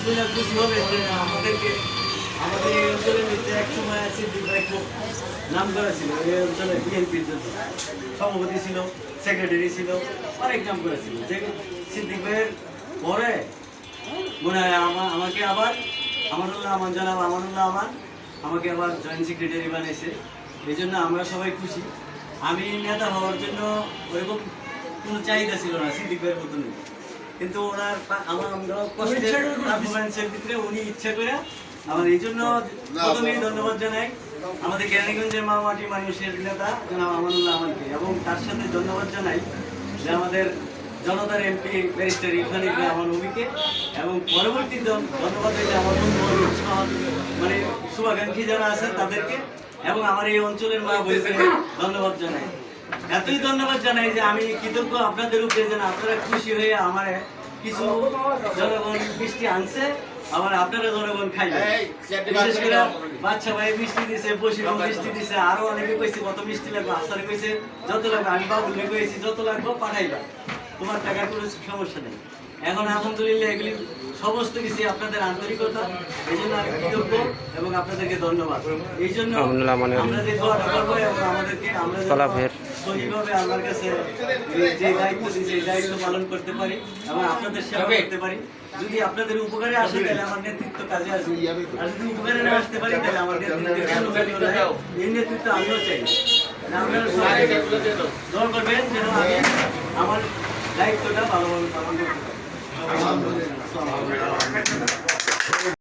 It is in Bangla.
শুনে খুশি হবে যে আমাদের এই অঞ্চলের মধ্যে এক সময় সিদ্দিক ভাই খুব নাম করা ছিল। এই অঞ্চলে বিএনপির সভাপতি ছিল, সেক্রেটারি ছিল, অনেক নাম করা ছিল। যে সিদ্দিক ভাইয়ের পরে মনে হয় আমাকে আবার আমানুল্লাহ আমান, জনাব আমানুল্লাহ আমান আমাকে আবার জয়েন্ট সেক্রেটারি বানিয়েছে। এই জন্য আমরা সবাই খুশি। আমি নেতা হওয়ার জন্য ওইরকম কোনো চাহিদা ছিল না সিদ্দিক ভাইয়ের মতন, কিন্তু ওনার আমরা কষ্টের ভিতরে উনি ইচ্ছা করে আমার এই জন্য প্রথমেই ধন্যবাদ জানাই আমাদের কেরানীগঞ্জের মামাটি মানুষের নেতা জনাব আমানুল্লাহ আমানকে, এবং তার সাথে ধন্যবাদ জানাই যে আমাদের জনতার এমপি ব্যারিস্টার ইরফান ইকরাম আমার নবীকে, এবং পরবর্তী ধন্যবাদ দিতে আমার বন্ধু মানে শুভাকাঙ্ক্ষী যারা আছেন তাদেরকে, এবং আমার এই অঞ্চলের মা বইকে ধন্যবাদ জানাই। এতই ধন্যবাদ জানাই যে আমি কৃতজ্ঞ আপনাদের উপরে, যেন আপনারা খুশি হয়ে আমার কিছু জনগণ বৃষ্টি আনছে, আবার আপনারা জনগণ খাইবে। বিশেষ করে বাচ্চা ভাই বৃষ্টি দিছে, বসিরও বৃষ্টি দিছে, আরো অনেকে কইছে কত মিষ্টি লাগবে, আফসারে কইছে যত লাগবে, আমি বাবুকে কইছি যত লাগবে পাঠাইবা, তোমার টাকার কোনো সমস্যা নেই। এখন আলহামদুলিল্লাহ এগুলি সমস্ত কিছু আপনাদের আন্তরিকতা, এই জন্য আমি কৃতজ্ঞ এবং আপনাদেরকে ধন্যবাদ। এই জন্য আমরা যে দোয়াটা করবো এবং আমাদেরকে আমরা সহিভাবে আমার কাছে যে দায়িত্ব দিয়েছে এই দায়িত্ব পালন করতে পারি এবং আপনাদের সেবা করতে পারি। যদি আপনাদের উপকারে আসে তাহলে আমার নেতৃত্ব কাজে আসবে, আর যদি উপকারে না আসতে পারি তাহলে আমার নেতৃত্ব এই নেতৃত্ব আমিও চাই। আপনারা সবাই দোয়া করবেন যেন আমি আমার দায়িত্বটা ভালোভাবে পালন করতে পারি।